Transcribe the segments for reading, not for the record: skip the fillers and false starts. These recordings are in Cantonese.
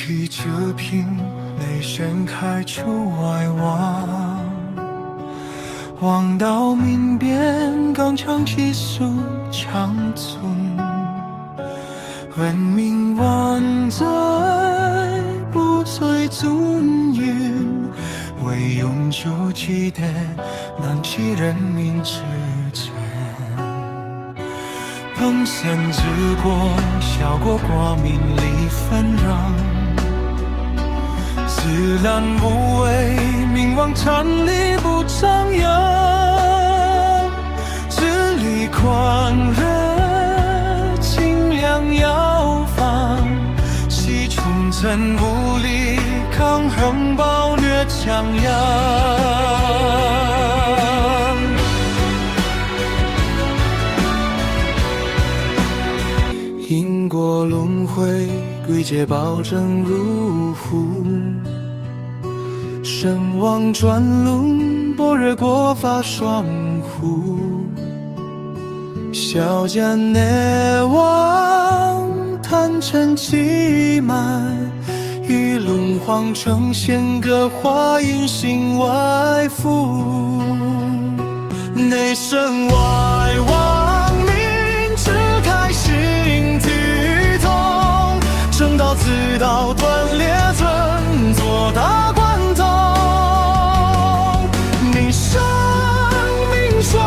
提着瓶，泪旋开出外望，望到鬓边刚唱起诉长存，闻名万载不醉尊严，为永久记得南齐人民之间。蓬森之国，小国国民力纷攘，自然无畏，名望产力不张扬，治理宽热，尽量要放，西冲阵无力，抗衡暴虐强扬。因果轮回，归结保证入户，神王转轮，般若国法双护，小家内王，坛城积满，一轮皇城献歌华阴心外附，内圣外王民支开心体通，正道自道断裂尊做大贯通，你生命说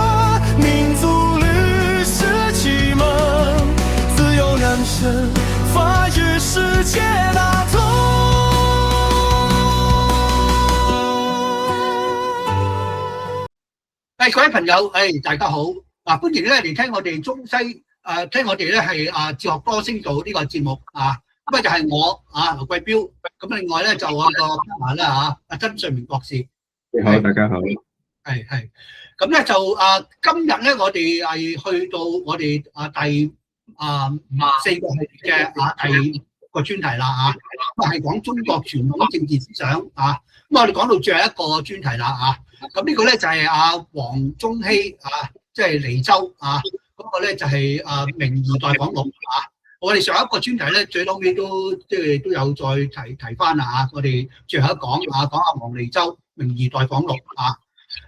民族律是启蒙，自由人生法与世界大同。各位朋友，大家好，歡迎咧嚟聽我哋中西聽我哋咧係哲學多星道呢個節目啊，咁就係我劉貴標，咁另外咧就我個 partner 啦阿曾瑞明博士。你好，大家好。係，咁咧就今日咧我哋係去到我哋第4個系列嘅第6個專題啦咁係講中國傳統政治思想咁我哋講到最後一個專題啦咁呢個咧就係黃宗羲即係離州嗰個咧就係明二代講錄我哋上一個專題咧最後尾都即係都有再提翻啦我哋最後一講講黃離州明二代講錄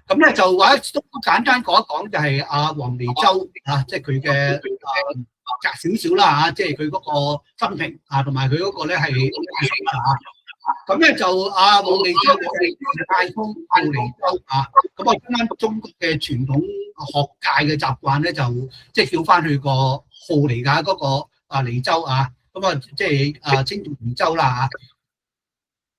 咁咧就或者都簡單講一講就係黃離州即係佢嘅隔少少啦即係佢嗰個生平同埋佢嗰個咧係咁咧就黃離州嘅太空到離州咁我今晚中國嘅傳統學界嘅習慣咧就即係叫翻去個號嚟㗎嗰個離州咁即係稱做離州啦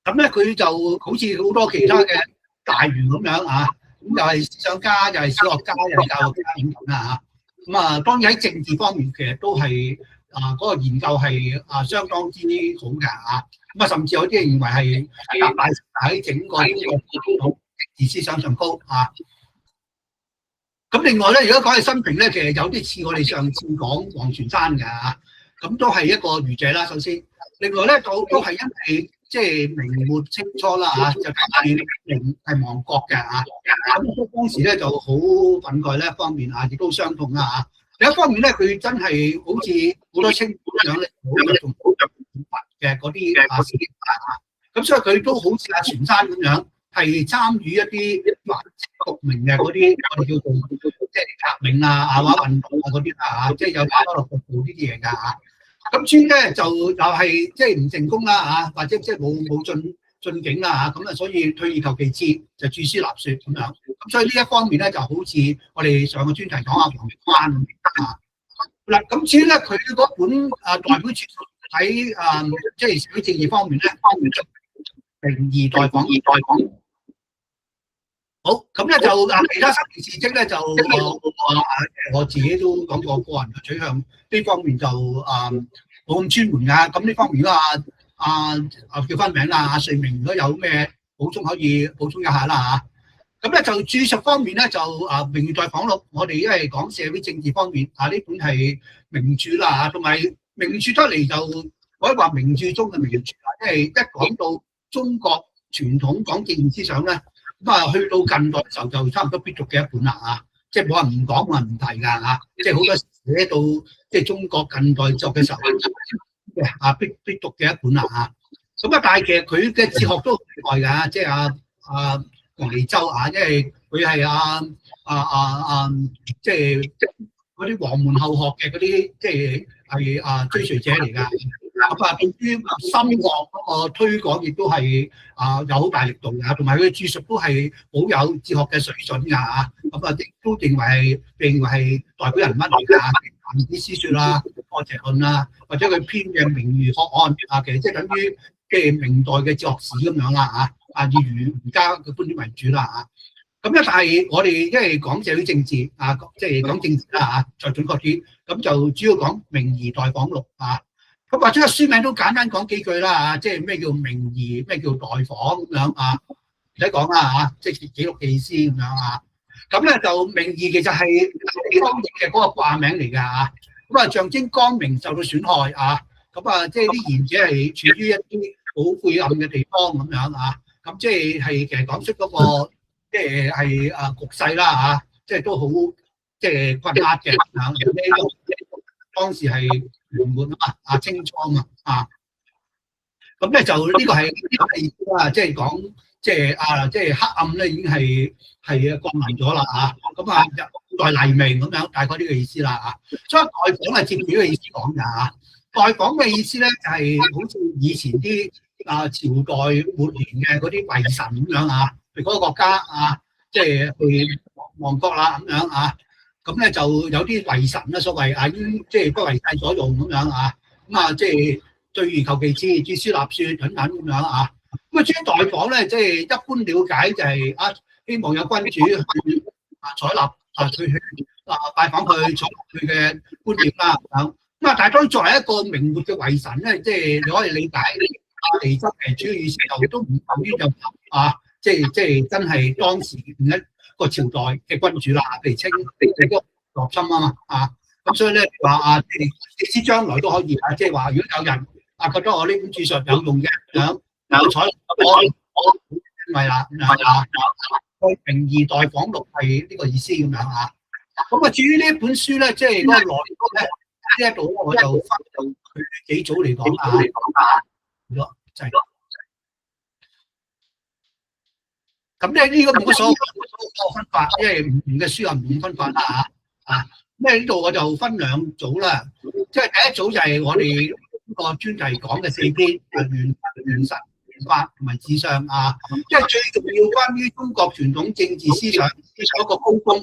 咁咧佢就好似好多其他嘅大員咁樣咁又係思想家，又係小學家，又係教育家咁啦咁當然喺政治方面其實都係嗰個研究係相當之好㗎咁甚至有啲人認為係大喺整個呢個傳統政治思想上高咁另外咧，如果講起生平咧，其實有啲似我哋上次講黃泉山㗎咁都係一個儒者啦。首先，另外咧都係因為即係明末清初啦就係亡國嘅咁當時咧就好憤慨呢一方面亦都傷痛啦另一方面咧，佢真係好似好多清咁樣咧，好着重嘅嗰啲事咁所以佢都好似泉山咁樣，係參與一啲顏色革命嘅嗰啲我哋叫做即係革命或者運動嗰啲即係有加多落去做呢啲嘢㗎咁專咧就又係即係唔成功啦或者即係冇進境啦咁所以退而求其次就著書立說咁樣咁所以呢一方面咧就好似我哋上個專題講黃關咁嗱咁至於咧佢嗰本代表著喺即係社會政治方面咧明二代講好咁咧就其他生平事蹟咧就我自己都講過個人嘅取向呢方面就冇咁專門㗎咁呢方面如果叫翻名啦瑞明如果有咩補充可以補充一下啦咁咧就注述方面咧就明二代講錄我哋因為講社會政治方面呢本係名著啦同埋名著得嚟就可以話名著中嘅名著即係一講到中國傳統講政治思想咧咁去到近代嘅時候就差唔多必讀嘅一本啦即係冇人唔講冇人唔提㗎即係好多時寫到即係中國近代作嘅時候必讀嘅一本啦咁啊，但係其實佢嘅哲學都好內㗎，即係黃彌洲啊，因為佢係即係嗰啲黃門後學嘅嗰啲，即係追隨者嚟㗎。咁對於心學嗰個推廣亦都係有好大力度㗎，同埋佢嘅著述都係好有哲學嘅水準㗎嚇。咁亦都認為係代表人物嚟㗎，孟子詩說啦、破邪論啦，或者佢編嘅《明儒學案》其實即係等於即係明代嘅哲學史咁樣啦嚇。以儒家嘅觀點為主啦嚇。咁咧，但係我哋因為講社會政治即係講政治啦嚇，再準確啲，咁就主要講《明夷待訪錄》啊。咁或者個書名都簡單講幾句啦嚇，即係咩叫明夷，咩叫待訪咁樣啊？唔使講啦嚇，即係記錄嘅意思咁樣啊。咁咧就明夷其實係光明嘅嗰個掛名嚟㗎嚇。咁象徵光明受到損害啊。咁即係啲賢者係處於一啲好晦暗嘅地方咁樣啊。咁即係其實講出嗰個即係局勢啦嚇，即係都好即係困壓嘅嚇。當時係元末清初啊，咁咧就呢個係意思啦，即係講即係黑暗咧已經係降臨咗啦嚇。咁在黎明咁樣，大概呢個意思啦嚇。所以待訪係接住呢個意思講㗎嚇。待訪嘅意思咧就係好似以前啲朝代末年嘅嗰啲遺臣咁樣啊，譬如嗰個國家即係去亡國啦咁樣啊。咁咧就有啲遺臣啦，所謂已經即係不為世所用咁樣啊。咁即係退而求其次，著書立說等等咁樣啊。咁至於待訪咧，即係一般了解就係希望有君主去採納去拜訪佢，採納佢嘅觀點啦咁。咁但係當然作為一個明末嘅遺臣咧，即係你可以理解其實係主要意思就都唔等於就即係真係當時另一個朝代嘅君主啦，譬如清嗰個樂侵啊嘛咁所以咧話即使將來都可以即係話如果有人覺得我呢本著述有用嘅咁有採我因為啦咁樣明夷待訪錄係呢個意思咁樣啊。咁至於呢一本書咧，即係嗰個內容咧，呢一度我就分到佢幾組嚟講如果就係咁咧，呢個冇乜所謂分法，因為唔同嘅書有唔同分法啦嚇。咁呢度我就分兩組啦，即係第一組就係我哋呢個專題講嘅4篇原神、原法同埋至上即係最重要關於中國傳統政治思想一個高峰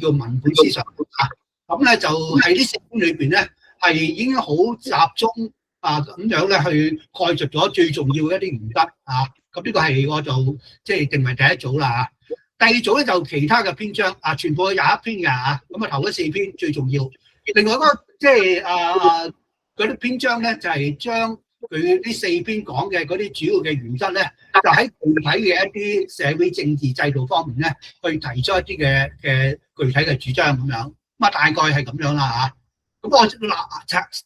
叫文本思想咁咧就喺呢4篇裏邊咧係已經好集中咁樣咧去概述咗最重要嘅一啲原則咁呢個係我就即係定為第一組啦第二組咧就其他嘅篇章全部有21篇㗎咁頭嗰4篇最重要。另外嗰個即係嗰啲篇章咧就係將佢呢4篇講嘅嗰啲主要嘅原則咧，就喺具體嘅一啲社會政治制度方面咧，去提出一啲嘅具體嘅主張咁樣。大概係咁樣啦咁我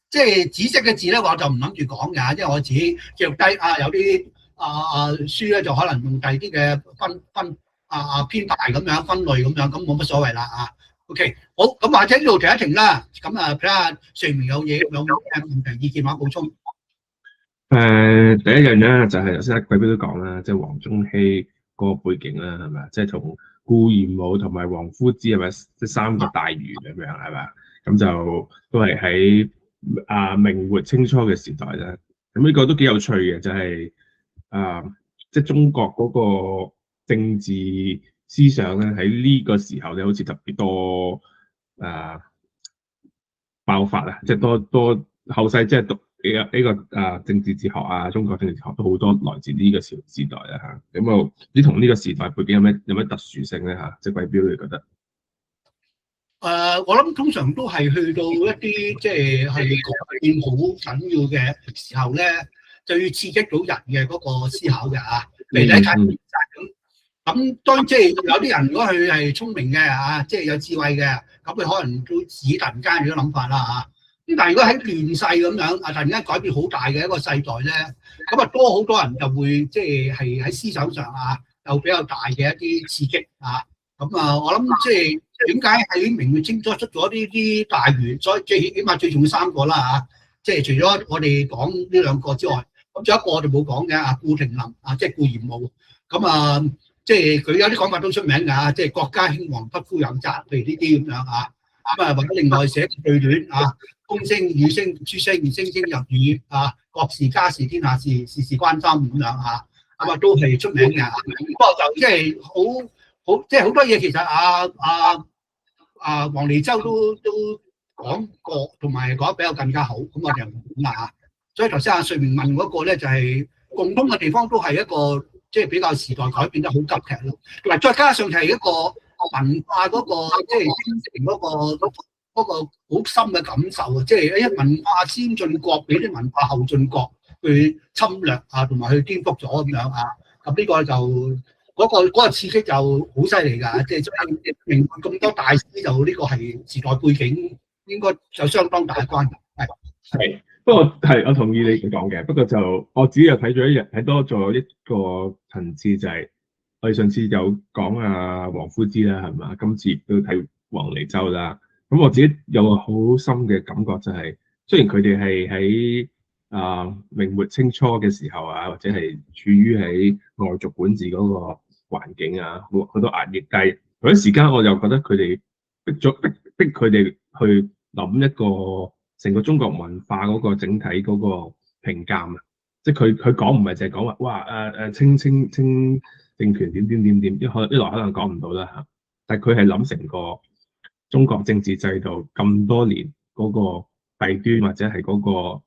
即係紫色嘅字咧，我就唔諗住講㗎，因為我自己記錄低有啲書咧就可能用第二啲嘅分編排咁樣分類咁樣，咁冇乜所謂啦OK， 好，咁或者呢度停一停啦，咁睇下上面有冇問題意見或者補充。第一樣咧就係頭先貴妃都講啦，即係黃宗羲嗰個背景啦，係咪？即係同顧炎武同埋王夫之係咪即係3個大儒咁樣係咪？咁就都係喺明末清初嘅時代咧。咁呢個都幾有趣嘅，就係即係中國嗰個政治思想咧喺呢個時候咧，好似特別多爆發啊！即係多後世即係讀呢個政治哲學中國政治哲學都好多來自呢個時代啦嚇。咁你同呢個時代背景有咩特殊性咧嚇？即係貴妃你覺得？我諗通常都係去到一啲即係改變好緊要嘅時候咧，就要刺激到人嘅嗰個思考嘅嚟睇睇咁當然即係有啲人如果佢係聰明嘅即係有智慧嘅，咁佢可能都自己突然間有啲諗法啦咁但係如果喺亂世咁樣突然間改變好大嘅一個世代咧，咁好多人就會即係喺思想上有比較大嘅一啲刺激咁我諗即係點解喺明末清初出咗呢啲大儒，所以起碼最重要3個啦即係除咗我哋講呢2個之外，咁仲有一個我哋冇講嘅顧廷琍即係顧炎武。咁即係佢有啲講法都出名㗎，即係國家興亡，匹夫有責，譬如呢啲咁樣咁或者另外寫對聯風聲雨聲書聲，聲聲入耳國事家事天下事，事事關心咁樣都係出名嘅。不過就即係好即係好多嘢，其實黃梨洲都講過，同埋講得比較更加好。咁我就唔講啦。所以頭先瑞明問嗰個咧，就係共通嘅地方都係一個即係比較時代改變得好急劇咯。嗱，再加上就係一個文化嗰個即係形成嗰個好深嘅感受即係一文化先進國俾啲文化後進國去侵略同埋去顛覆咗咁樣咁呢個就嗰個刺激就好犀利㗎，即係明白咁多大師就呢個係時代背景應該有相當大嘅關係。係，不過係我同意你講嘅，不過就我自己又睇多咗一個層次，就係我哋上次有講王夫之啦，係嘛？今次都睇黃梨洲啦。咁我自己有個好深嘅感覺，就係雖然佢哋係喺明末清初嘅時候或者係處於喺外族管治嗰個環境好多壓抑，但係嗰啲時間我又覺得佢哋逼佢哋去諗一個成個中國文化嗰個整體嗰個評鑑即係佢講唔係淨係講話哇清政權點，一來可能講唔到啦但係佢係諗成個中國政治制度咁多年嗰個弊端或者係嗰個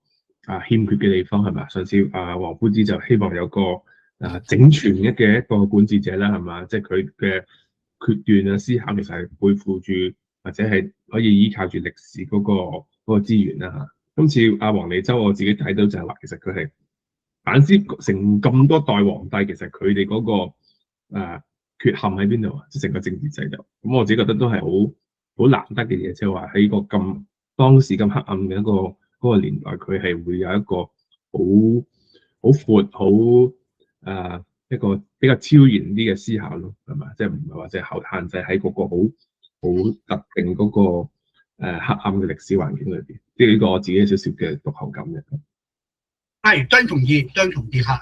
欠缺嘅地方係咪？上次黃夫之就希望有個整全嘅一個管治者啦，係嘛？即係佢嘅決斷思考其實係背負住或者係可以依靠住歷史嗰個資源啦今次黃梨洲我自己睇到就係話，其實佢係反思成咁多代皇帝，其實佢哋嗰個缺陷喺邊度即係成個政治制度。咁我自己覺得都係好難得嘅嘢，即係話喺個當時咁黑暗嘅嗰個年代，佢係會有一個好闊一個比較超然啲嘅思考咯，係嘛？即係唔係話即係限制喺嗰個好特定嗰個黑暗嘅歷史環境裏邊，即係呢個我自己有少少嘅讀後感嘅。係，當然同意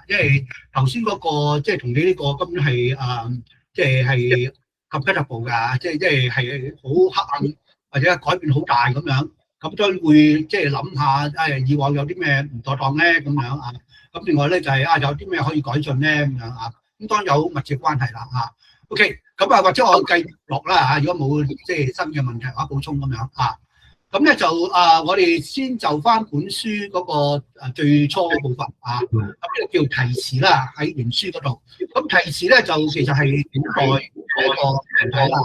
因為頭先嗰個即係同你呢個根本係即係compatible㗎，即係好黑暗或者改變好大咁樣，咁都會即係諗下以往有啲咩唔妥當咧咁樣咁另外咧就係有啲咩可以改進咧咁樣咁當然有密切關係啦OK， 咁或者我繼續落啦如果冇即係新嘅問題或者補充咁樣咁咧就我哋先就翻本書嗰個最初部分咁呢個叫題詞啦，喺原書嗰度。咁題詞咧就其實係古代一個問題啦，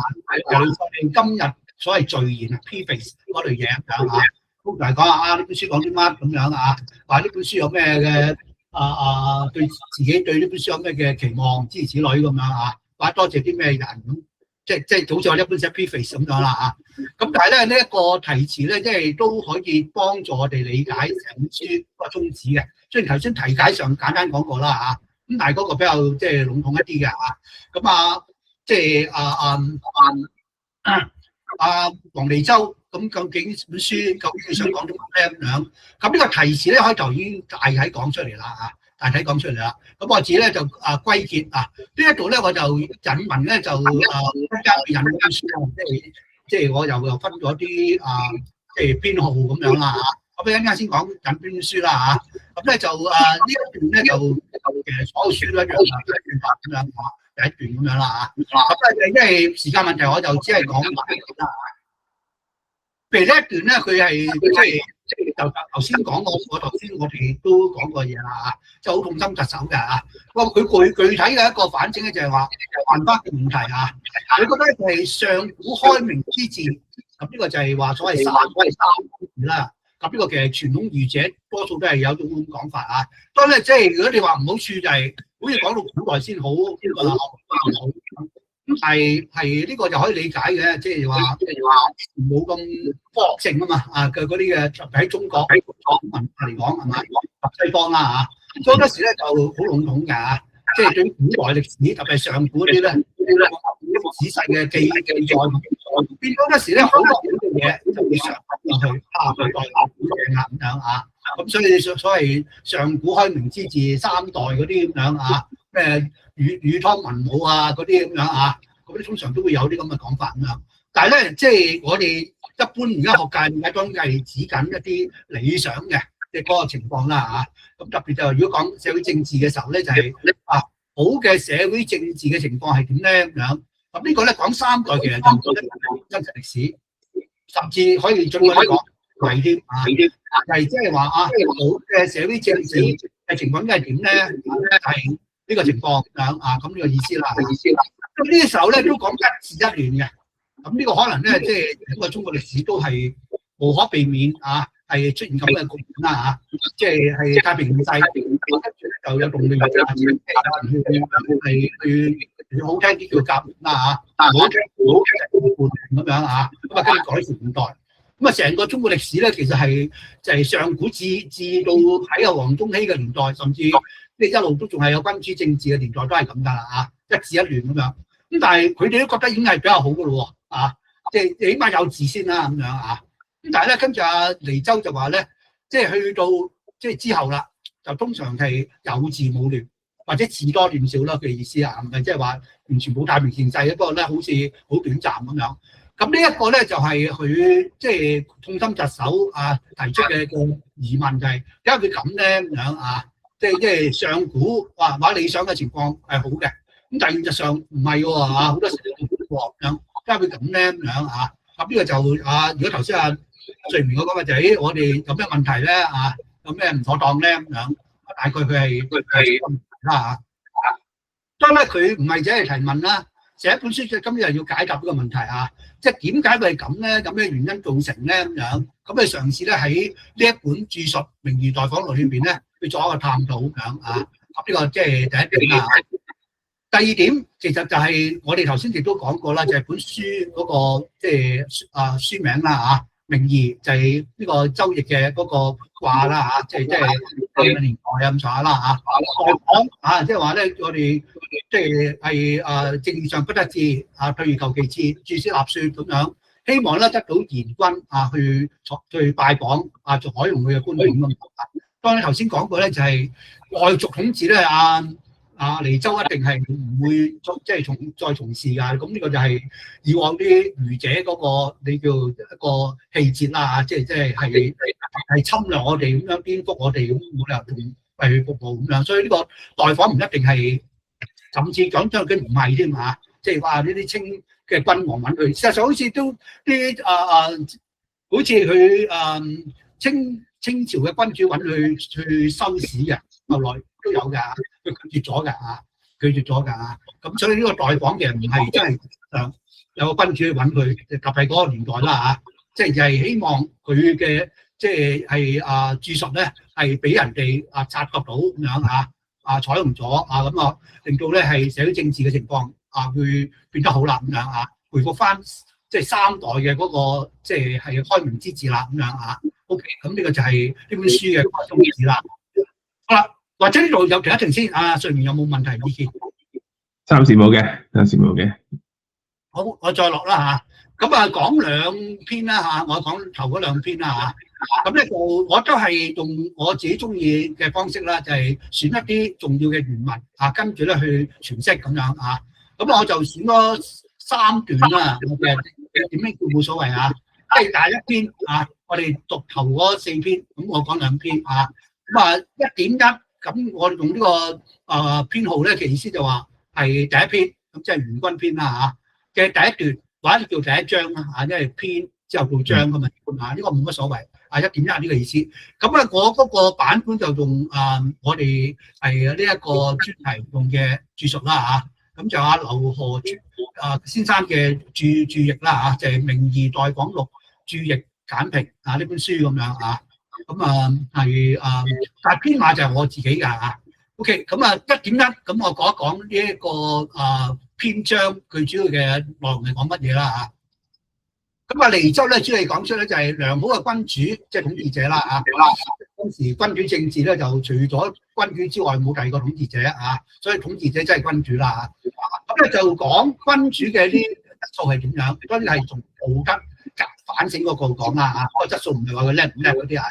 由我哋今日所謂序言preface 嗰類嘢咁咁嚟講呢本書講啲乜咁樣話呢本書有咩嘅對自己對呢本書有咩嘅期望諸如此類咁樣或者多謝啲咩人咁。即係好似我一般寫 preface 咁樣啦咁但係咧呢一個題詞咧，即係都可以幫助我哋理解成本書個宗旨嘅。雖然頭先題解上簡單講過啦咁但係嗰個比較即係籠統一啲嘅咁即係黃梨洲咁究竟本書究竟想講啲乜咧咁樣？咁呢個題詞咧開頭已經大體講出嚟啦大體講出嚟啦，咁我自己咧就歸結呢一度咧我就引文咧就一間引本書即係我又分咗啲即係編號咁樣啦咁一陣間先講引本書啦咁咧就呢一段咧就其實所有書都一樣咁樣第一段咁樣啦咁咧因為時間問題，我就只係講埋啦譬如呢一段咧，佢係即係就頭先講我頭先我哋都講過嘢啦即係好痛心疾首嘅不過佢具體嘅一個反省咧，就係話犯法嘅問題佢覺得係上古開明之治，咁呢個就係話所謂三啦。咁呢個其實傳統儒者多數都係有種講法當然咧，即係如果你話唔好處就係好似講到古代先好呢個好。咁係呢個就可以理解嘅，即係話冇咁科學性啊嘛嘅嗰啲嘅喺中國文化嚟講係咪西方啦所以嗰時咧就好籠統嘅即係對古代歷史特別係上古嗰啲咧仔細嘅記載變咗嗰時咧好多嘅嘢就會上入去古代古嘅咁樣咁所以所謂上古開明之治三代嗰啲咁樣啊，咩禹湯文武啊嗰啲咁樣啊，嗰啲通常都會有啲咁嘅講法咁樣。但係咧，即係我哋一般而家學界點解當係指緊一啲理想嘅嗰個情況啦嚇。咁特別就如果講社會政治嘅時候咧，就係好嘅社會政治嘅情況係點咧咁樣。咁呢個咧講三代其實就唔覺得真實歷史，甚至可以進一步講係啲係即係話好嘅社會政治嘅情況應該係點咧？係呢個情況咁咁呢個意思啦。咁呢個時候咧都講一治一亂嘅。咁呢個可能咧，即係整個中國歷史都係無可避免係出現咁嘅局面啦即係太平盛世，跟住咧就有動亂係好聽啲叫革命啦但係唔好聽就係叛亂咁樣咁跟住改朝換代。咁成個中國歷史咧，其實就係上古至到喺黃宗羲嘅年代，甚至即係一路都仲係有君主政治嘅年代都係咁㗎啦一治一亂咁樣。咁但係佢哋都覺得已經係比較好嘅咯喎，即係起碼有治先啦咁樣咁但係咧，跟住阿黎周就話咧，即係去到即係之後啦，就通常係有治冇亂，或者治多亂少啦嘅意思唔係即係話完全冇太平盛世，不過咧好似好短暫咁樣。咁呢一個咧就係佢即係痛心疾首提出嘅個疑問就係點解佢咁咧咁樣即係上古話理想嘅情況係好嘅。咁但係現實上唔係喎好多時都唔好咁樣，點解會咁咧咁樣咁呢個就如果頭先睡眠嗰個就係我哋有咩問題咧有咩唔妥當咧咁樣，大概佢係啦當然咧佢唔係只係提問啦，寫一本書今日要解答呢個問題即係點解佢係咁咧？咁嘅原因造成咧咁樣，咁佢嘗試咧喺呢一本著述《明夷待訪錄》裏邊咧去做一個探討咁樣咁呢個即係第一點啦。第二點其實就係我哋頭先亦都講過啦，就係本書嗰個即係書名啦明夷就係呢個周易嘅嗰個卦啦即係年代咁上下啦待訪即係話咧，我哋即係政治上不得志退而求其次，注師納說咁樣，希望咧得到賢君去拜訪做海容佢嘅觀點咁。當然頭先講過咧，就係外族統治咧黎周一定係唔會即係再從事㗎，咁呢個就係以往啲儒者嗰個你叫一個氣節啦即係侵略我哋咁樣，顛覆我哋咁，冇理由同為佢服務咁樣，所以呢個待訪唔一定係，甚至講真佢唔係添即係話呢啲清嘅君王揾佢，事實上好似都啲好似佢清朝嘅君主揾佢去收拾嘅，後來都有㗎，佢拒絕咗㗎，咁所以呢個待訪嘅唔係真係有個君主去揾佢，特別嗰個年代啦即係就係希望佢嘅即係著述咧係俾人哋察覺到咁樣採用咗咁令到咧係社會政治嘅情況會變得好啦咁樣回復翻即係三代嘅嗰個即係開明之治啦咁樣OK， 咁呢個就係呢本書嘅宗旨啦。好啦，或者呢度有停一停先，睡眠有冇問題意見？暫時冇嘅。好，我再落啦咁講兩篇啦我講頭嗰兩篇啦咁咧就我都係用我自己中意嘅方式啦，就係選一啲重要嘅原文跟住咧去詮釋咁樣咁我就選咗三段啦，我嘅點樣叫冇所謂即係第一篇我哋讀頭嗰四篇，咁我講兩篇咁1.1，咁我用呢個編號咧嘅意思就話係第一篇，咁即係元君篇啦嘅第一段，或者叫第一章啦因為篇之後到章咁呢個冇乜所謂1.1呢個意思。咁我嗰個版本就用我哋係呢一個專題用嘅注述啦咁就劉河先生嘅注譯啦就係《明夷待訪錄》注譯簡評呢本書咁樣咁係但係編碼就係我自己㗎OK， 咁1.1，咁我講一講呢一個篇章佢主要嘅內容係講乜嘢啦咁黎周咧主要講出咧就係良好嘅君主，即係統治者啦當時君主政治咧就除咗君主之外冇第二個統治者所以統治者真係君主啦咁咧就講君主嘅呢啲質素係點樣，當然係從道德格反省嗰個講啦嚇，嗰個質素唔係話佢叻唔叻嗰啲啊，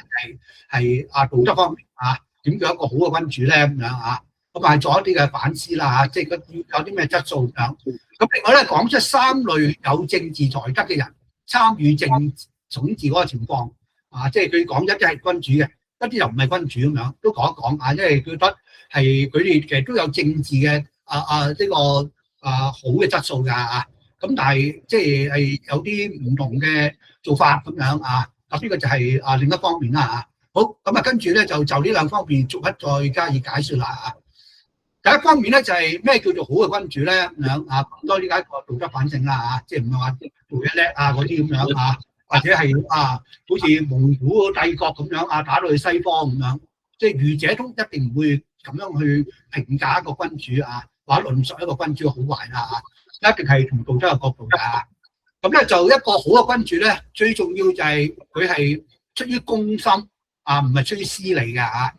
係道德方面啊，點樣一個好嘅君主咧咁樣啊，咁係做一啲嘅反思啦嚇，即係有啲咩質素咁樣。咁另外咧講出3類有政治才德嘅人參與統治嗰個情況啊，即係佢講一啲係君主嘅，一啲又唔係君主咁樣，都講一講啊，因為佢覺得係佢哋其實都有政治嘅呢個好嘅質素㗎嚇。咁但係即係有啲唔同嘅做法咁樣啊，咁呢個就係另一方面啦嚇。好，咁啊跟住咧就呢2方面逐一再加以解説啦嚇。第一方面咧就係咩叫做好嘅君主咧咁樣啊，咁多呢家一個道德反省啦嚇，即係唔係話做嘢叻啊嗰啲咁樣啊，或者係好似蒙古帝國咁樣啊打到去西方咁樣，即係儒者都一定唔會咁樣去評價一個君主啊，或者論述一個君主好壞啦嚇。一定係從道德嘅角度㗎，咁咧就一個好嘅君主咧，最重要就係佢係出於公心啊，唔係出於私利㗎嚇。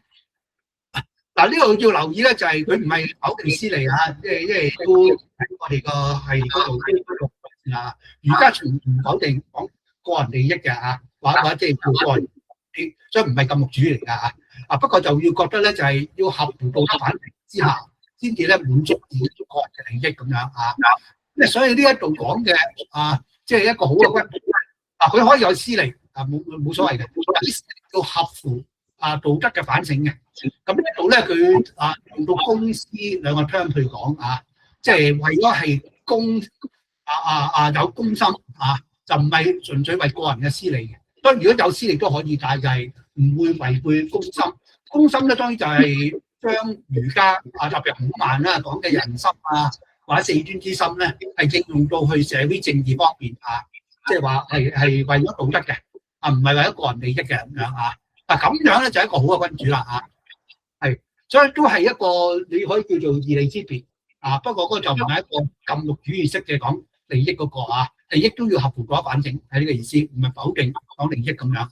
嗱呢度要留意咧，就係佢唔係否定私利嚇，因為都喺我哋個係嗰度啊，儒家全唔否定講個人利益嘅嚇，或者即係叫個人啲，所以唔係禁欲主義嚟㗎嚇。啊不過就要覺得咧，就係要合乎道德反省之下，先至咧滿足自己個人嘅利益咁樣啊，即係所以呢一度講嘅即係一個好嘅君主佢可以有私利冇所謂嘅，要合乎道德嘅反省嘅。咁呢度咧佢用到公私兩個 term 去講即係為咗係公有公心就唔係純粹為個人嘅私利嘅。當然如果有私利都可以，但係唔會違背公心。公心咧當然就係將儒家特別孔孟啦講嘅人心或者四端之心咧，係應用到去社會政治方面即係話係為咗道德嘅唔係為咗個人利益嘅咁樣咁樣咧就係一個好嘅君主啦係，所以都係一個你可以叫做義利之別不過嗰個就唔係一個禁欲主義式嘅講利益嗰個利益都要合乎道德反省係呢個意思，唔係否定講利益咁樣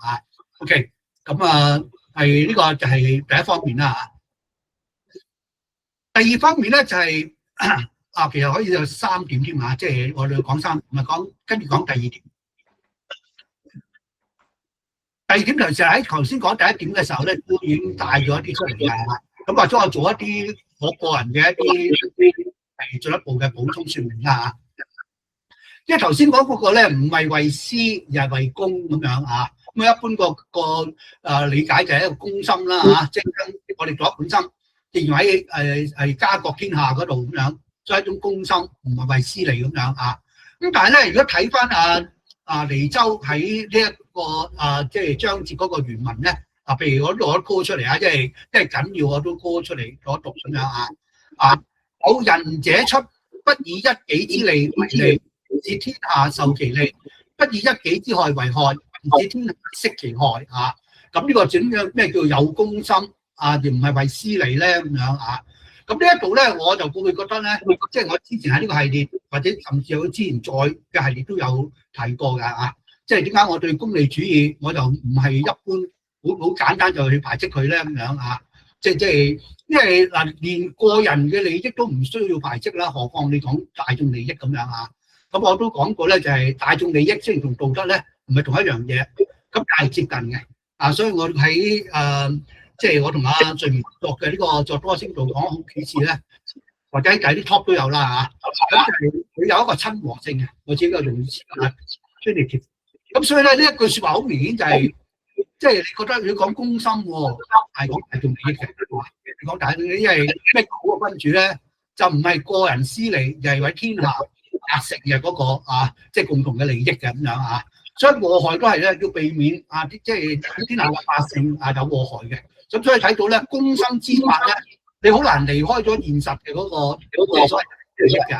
OK， 咁係呢個就係第一方面啦第二方面咧就係其實可以有3點添即係我哋講3，唔係講跟住講第2點。第2點就係喺頭先講第1點嘅時候咧，都已經帶咗一啲出嚟嘅咁或者我做一啲我個人嘅一啲係進一步嘅補充説明啦因為頭先講嗰個咧唔係為私而係為公咁樣咁一般個理解就係一個公心啦即係我哋道德本身。正如喺家國天下嗰度咁樣，所以一種公心，唔係為私利咁樣咁但係咧，如果睇翻尼周喺呢一個即係章節嗰個原文咧譬如我都 call 出嚟即係緊要我都 call 出嚟攞讀咁樣有仁者出，不以一己之利為利，使天下受其利；不以一己之害為害，使天下息其害咁呢個點樣咩叫有公心？而唔係為私利咧咁樣咁呢一度咧，我就會覺得咧，即係我之前喺呢個系列，或者甚至有之前再嘅系列都有提過㗎即係點解我對功利主義我就唔係一般好簡單就去排斥佢咧咁樣即係因為連個人嘅利益都唔需要排斥啦，何況你講大眾利益咁樣咁我都講過咧，就係大眾利益雖然同道德咧唔係同一樣嘢，咁但係接近嘅所以我喺即係我同瑞明作嘅呢個作多星度講好幾次咧，或者喺第啲 top 都有啦咁佢有一個親和性嘅，我自己個用詞咁所以咧呢一句説話好明顯就係，即係你覺得你講公心係講大眾利益嘅，你講大眾利益，因為咩好嘅君主咧，就唔係個人私利，就係為天下達成嘅嗰個即係共同嘅利益嘅咁樣所以禍害都係咧要避免即係天下嘅百姓有禍害嘅。咁所以睇到咧，公心之法咧，你好難離開咗現實嘅嗰個所謂利益嘅。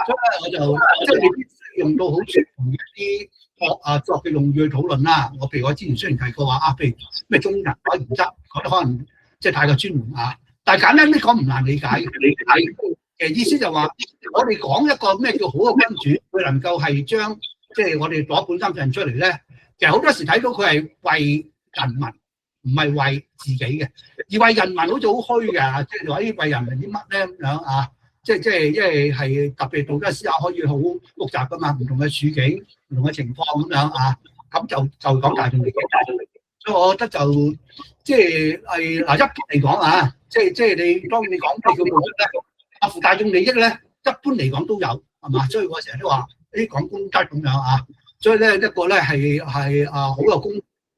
所以咧，我就即係你必須用到好傳統一啲作嘅用語去討論啦。譬如我之前雖然提過話譬如咩中人嗰原則，覺得可能即係太過專門但係簡單啲講唔難理解嘅。意思就話，我哋講一個咩叫好嘅君主，佢能夠係將即係我哋攞本身人出嚟咧，其實好多時睇到佢係為人民。唔係為自己嘅，而為人民好似好虛嘅，即係話為人民啲乜咧咁樣即係因為係特別道德思考可以好複雜噶嘛，唔同嘅處境、唔同嘅情況咁樣咁就講大眾利益。所以我覺得就即係一般嚟講啊，即係你當然你講你個目的咧，合乎大眾利益咧，一般嚟講都有係嘛？所以我成日都話啲講公德咁樣啊。所以咧一個咧係好有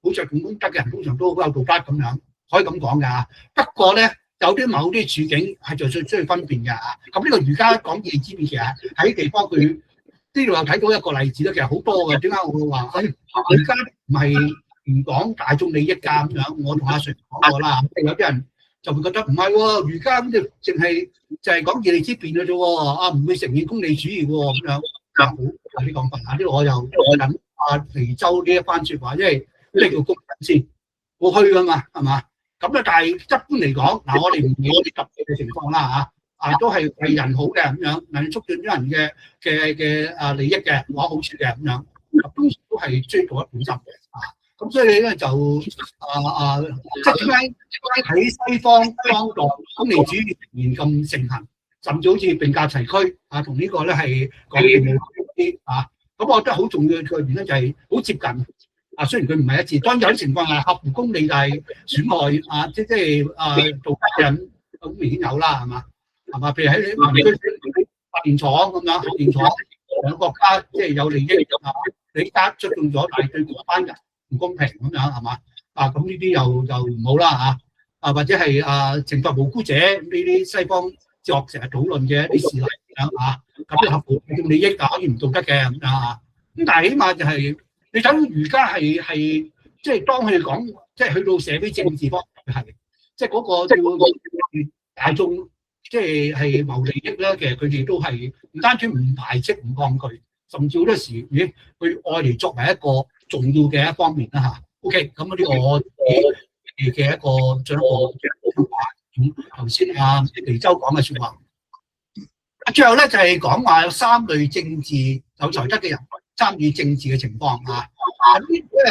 好着重公德嘅人，通常都好有道德咁樣，可以咁講㗎。不過咧有啲某啲處境係就需要分辨嘅啊。咁呢個儒家講義之辨，其實喺地方佢呢度又睇到一個例子咧，其實好多嘅。點解我會話而家唔係唔講大眾利益㗎咁樣？我同阿 Sir 講過啦，有啲人就會覺得唔係喎，儒家咁就係講義利之辨嘅啫喎，唔會承認功利主義喎咁樣。好有啲講法啊！呢個我又引阿瀛洲呢一番説話，因為咩叫公德先？好虛㗎嘛，係嘛？咁咧，但係一般嚟講，嗱我哋唔理啲特別嘅情況啦嚇，都係為人好嘅咁樣，能促進咗人嘅利益嘅攞好處嘅咁樣，通常都係追求一本心嘅啊。咁所以咧就即係點解喺西方當代功利主義仍然咁盛行？甚至好似並駕齊驅啊，同呢個咧係講義務啲啊。咁我覺得好重要嘅原因就係好接近啊。雖然佢唔係一致，當然有啲情況係合乎公理，但係損害啊，即係道德嘅人好明顯有啦，係嘛？譬如喺民居發電廠咁樣，核電廠兩個國家即係有利益啊，你家着重咗，但係對嗰班人唔公平咁樣係嘛？咁呢啲又唔好啦嚇。或者係懲罰無辜者呢啲西方哲學成日討論嘅一啲事例咁樣嚇，咁都合乎大眾利益可以唔道德嘅咁樣嚇。咁但係起碼就係你睇到儒家係即係當佢哋講即係去到社會政治方面係即係嗰個大眾即係謀利益咧，其實佢哋都係唔單止唔排斥唔抗拒，甚至好多時佢愛嚟作為一個重要嘅一方面啦嚇。OK， 咁呢個我嘅一個進一步嘅話。頭先瀛洲講嘅説話，最後咧就係講話有3類政治有才德嘅人參與政治嘅情況啊。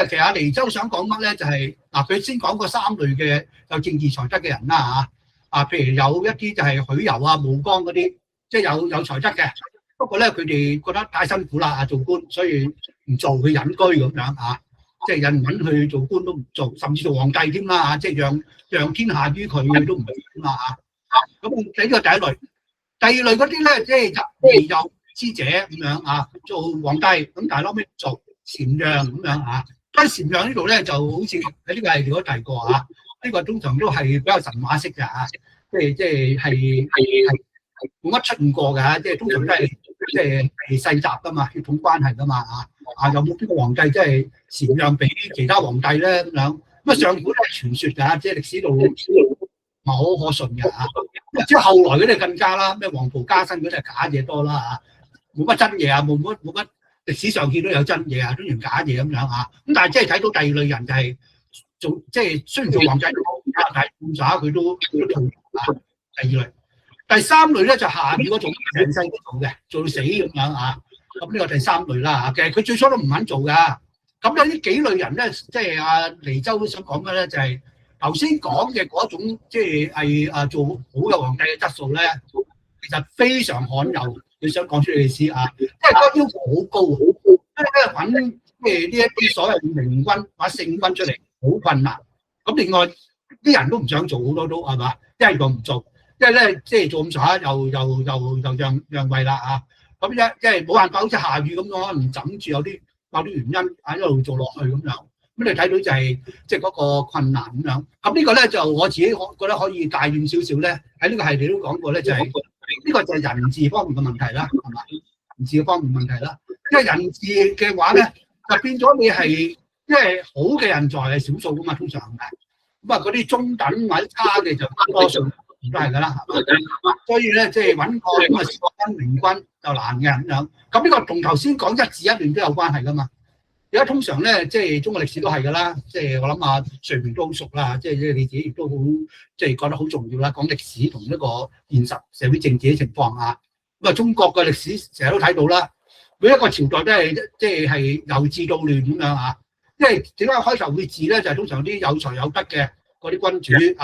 其實瀛洲想講乜咧？就係佢先講過3類嘅有政治才德嘅人啦嚇。譬如有一啲就係許攸啊、毛剛嗰啲，即係有才德嘅。不過咧，佢哋覺得太辛苦啦做官，所以唔做，佢隱居咁樣嚇。即係有人揾去做官都唔做，甚至做皇帝添啦嚇，即係讓天下於佢都唔做啦嚇。咁呢個第一類，第二類嗰啲咧，即係入有知者咁樣做皇帝，咁但係後尾做禪讓咁樣嚇。咁禪讓呢度咧就好似喺呢個係如果提過嚇，呢個通常都係比較神話式嘅嚇，即係冇乜出現過㗎，即係通常都係即係世襲㗎嘛，血統關係㗎嘛嚇。有冇邊個皇帝即係禪讓俾其他皇帝咧咁樣？咁上古都係傳說㗎，即係歷史度唔係好可信嘅嚇。即係後來嗰啲更加啦，咩黃袍加身嗰啲係假嘢多啦嚇，冇乜真嘢啊，冇乜歷史上見到有真嘢啊，都係假嘢咁樣嚇。咁但係即係睇到第二類人就係做即係雖然做皇帝都好，但係咁渣佢都做啊。第二類，第3類咧就下面嗰種成世都做嘅，做到死咁樣嚇。咁呢個第3類啦，其實佢最初都唔肯做㗎。咁有呢幾類人咧，即係瀛洲想講嘅咧，就係頭先講嘅嗰種，即係做好有皇帝嘅質素咧，其實非常罕有。你想講出歷史即係嗰個要求好高，因為咧揾即係呢一啲所謂明君或者聖君出嚟好困難。咁另外啲人都唔想做，好多都係嘛，一係就唔做，一係咧即係做咁上下又讓位啦嚇。咁即係冇辦法，好似夏禹咁樣，可能枕住有啲原因一路做落去咁樣。咁你睇到就係即係嗰個困難咁樣。咁呢個咧就我自己覺得可以帶遠少少咧。喺呢個係你都講過咧，就係呢個就係人治方面嘅問題啦，係嘛？人治嘅方面問題啦。因為人治嘅話咧，就變咗你係即係好嘅人才係少數噶嘛，通常係。咁嗰啲中等或者差嘅就多數。都係㗎啦，所以咧即係揾個咁嘅聖君明君就難嘅咁樣。咁呢個同頭先講一治一亂都有關係㗎嘛。而家通常咧即係中國歷史都係㗎啦，即係我諗瑞明都好熟啦，即係你自己亦都好即係覺得好重要啦。講歷史同一個現實社會政治嘅情況啊。咁中國嘅歷史成日都睇到啦，每一個朝代都係即係由治到亂咁樣啊。因為點解開頭會治咧？就係通常啲有才有德嘅嗰啲君主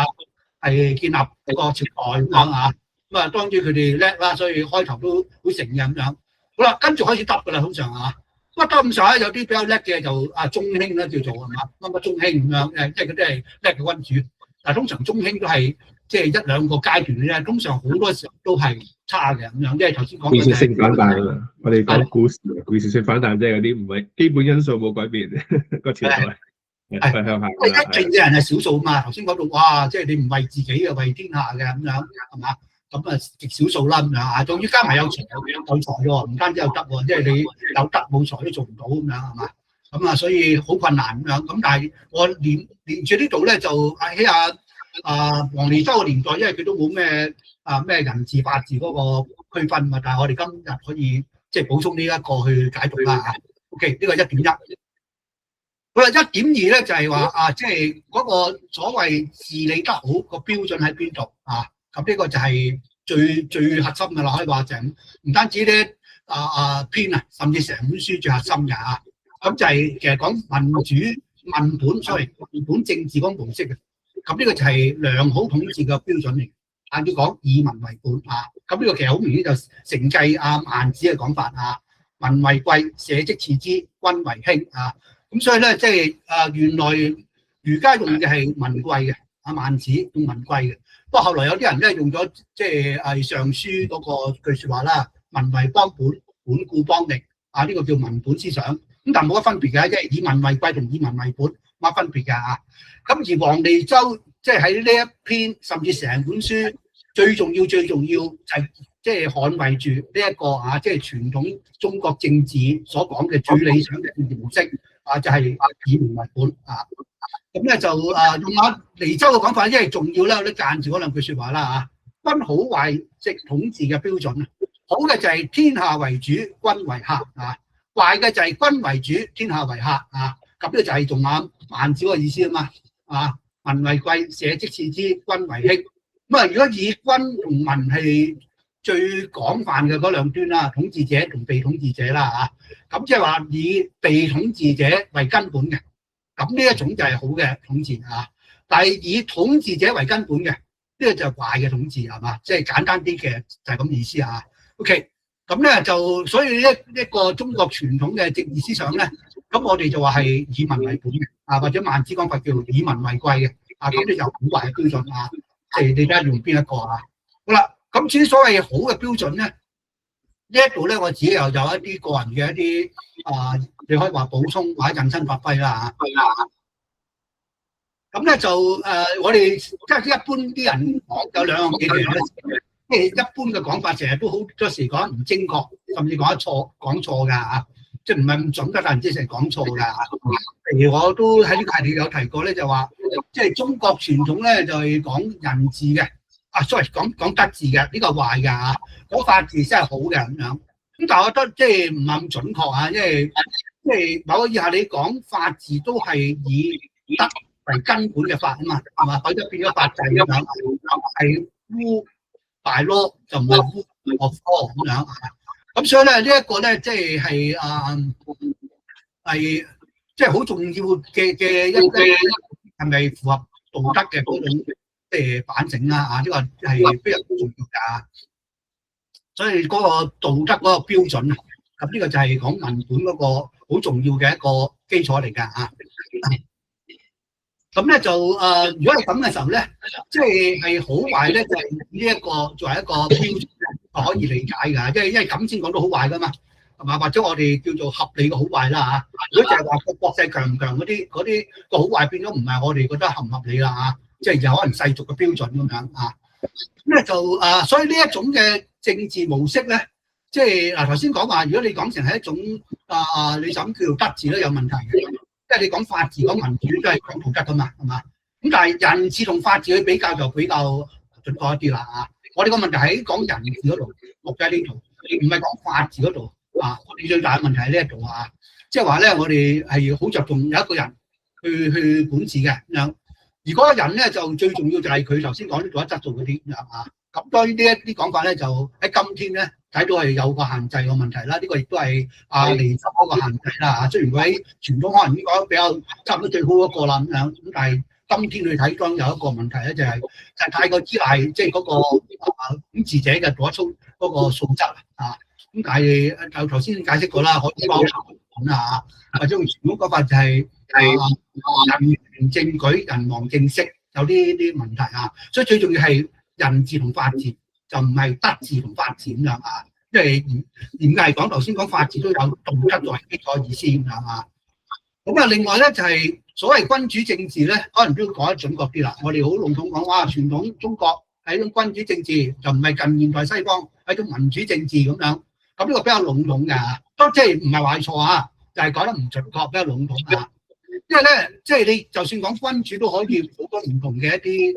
係建立一個朝代咁樣啊。咁當然佢哋叻啦，所以開頭都好成嘅咁樣。好啦，跟住開始得㗎啦，通常不過得咁上下，有啲比較叻嘅就中興啦，叫做係嘛，乜中興咁樣即係嗰啲係叻嘅君主。但係通常中興都係即係一兩個階段嘅啫，通常好多時候都係差嘅咁樣，即係頭先講嘅。技術性反彈啊嘛，我哋講股市技術性反彈即係嗰啲唔係基本因素冇改變個潮流係向下。而家勁嘅人係少數嘛，頭先講到哇，即係你唔為自己嘅，為天下嘅咁樣係嘛？咁啊極少數啦咁樣啊，仲要加埋有財喎，唔單止有德喎，即係你有德冇財都做唔到咁樣係嘛？咁啊，所以好困難咁樣。咁但係我連住呢度咧，就喺黃利洲嘅年代，因為佢都冇咩人治法治嗰個區分嘛。但係我哋今日可以即係補充呢一個去解讀啦嚇。OK， 呢個1.1。好啦，1.2咧就係話即係嗰個所謂治理得好個標準喺邊度啊？咁呢個就係最核心嘅啦，可以話就係唔單止咧篇啊，甚至成本書最核心嘅嚇。咁就係其實講民主文本政治嗰個模式嘅。咁呢個就係良好統治嘅標準嚟。按照講以民為本啊，咁呢個其實好明顯就承繼孟子嘅講法啊，民為貴，社稷次之，君為輕啊。咁所以咧，即係原來儒家用嘅係民貴嘅，孟子用民貴嘅。不過後來有啲人咧用咗即係尚書嗰個句説話啦，民為邦本，本固邦力啊，呢個叫民本思想。咁但係冇乜分別嘅，即係以民為貴同以民為本冇乜分別㗎啊。咁而黃利洲即係喺呢一篇甚至成本書最重要就係即係捍衞住呢一個即係傳統中國政治所講嘅最理想嘅政治模式就係以民為本啊。咁咧就用利洲嘅講法，因為重要啦，我都間住嗰兩句説話啦嚇。君好壞即統治嘅標準啊，好嘅就係天下為主，君為客啊。壞嘅就係君為主，天下為客啊！咁呢就係仲孟子嘅意思啊嘛民為貴，社稷次之，君為輕。咁啊，如果以君同民係最廣泛嘅嗰兩端啦，統治者同被統治者啦咁即係話以被統治者為根本嘅，咁呢一種就係好嘅統治啊。但係以統治者為根本嘅，呢個就係壞嘅統治係嘛？即係簡單啲嘅就係咁意思啊。OK。咁咧就所以一個中國傳統嘅政治思想咧，咁我哋就話係以民為本嘅或者孟子講法叫以民為貴嘅咁你就好壞嘅標準即係你睇下用邊一個好啦，咁至於所謂好嘅標準咧，呢一度咧我自己又有一啲個人嘅一啲你可以話補充或者引申發揮啦咁咧就我哋即係一般啲人講有兩樣嘢嘅。即係一般嘅講法，成日都好多時講唔精確，甚至講錯㗎即係唔係咁準㗎，但係唔知成日講錯㗎譬如我都喺呢個系列有提過咧，就話即係中國傳統咧就係講人治嘅，sorry 講德治嘅，呢個係壞㗎講法治先係好嘅咁樣。咁但係我覺得即係唔係咁準確因為即係某個以下你講法治都係以德為根本嘅法啊嘛，係嘛？否則變咗法制咁樣，係污大咯，就唔係污惡科咁樣咁所以咧呢一個咧即係即係好重要嘅一啲係咪符合道德嘅嗰種即係反省啦呢個係非常重要㗎。所以嗰個道德嗰個標準咁呢個就係講文本嗰個好重要嘅一個基礎嚟㗎咁咧就如果係咁嘅時候咧，即係好壞咧，就係呢一個作為一個標準可以理解㗎，因為咁先講到好壞㗎嘛，係嘛？或者我哋叫做合理嘅好壞啦如果就係話個國勢強唔強嗰啲個好壞變咗唔係我哋覺得合唔合理啦即係有可能世俗嘅標準咁樣咁咧就所以呢一種嘅政治模式咧，即係頭先講話，如果你講成係一種你就咁叫做德治咧有問題嘅。即係你講法治講民主都係講道德噶嘛，係嘛？咁但係人治同法治去比較就比較準確一啲啦我哋個問題喺講人治嗰度，落喺呢度，唔係講法治嗰度我哋最大嘅問題喺呢一度即係話咧，我哋係好着重有一個人去管治嘅咁樣，而嗰個人咧就最重要就係佢頭先講啲道德質素嗰啲咁當然呢一啲講法咧，就喺今天咧睇到係有個限制嘅問題啦。呢個亦都係利洲嗰個限制啦雖然佢喺傳統可能應該比較差唔多最好嗰個啦咁樣，咁但係今天去睇當有一個問題咧，就係太過依賴即係嗰個管治者嘅嗰個素質咁但係就頭先解釋過啦，可以包本啊，或者用傳統講法就係人權政舉、人亡政息，有啲問題啊。所以最重要係人治同法治，就唔係德治同法治咁樣啊。因為嚴格嚟講，頭先講法治都有道德作為基礎意思咁樣啊。咁啊，另外咧就係所謂君主政治咧，可能都要講得準確啲啦。我哋好籠統講，哇，傳統中國係一種君主政治，就唔係近現代西方係一種民主政治咁樣。咁呢個比較籠統嘅，都即係唔係話錯啊，就係講得唔準確，比較籠統啊。因為咧，即係你就算講君主都可以好多唔同嘅一啲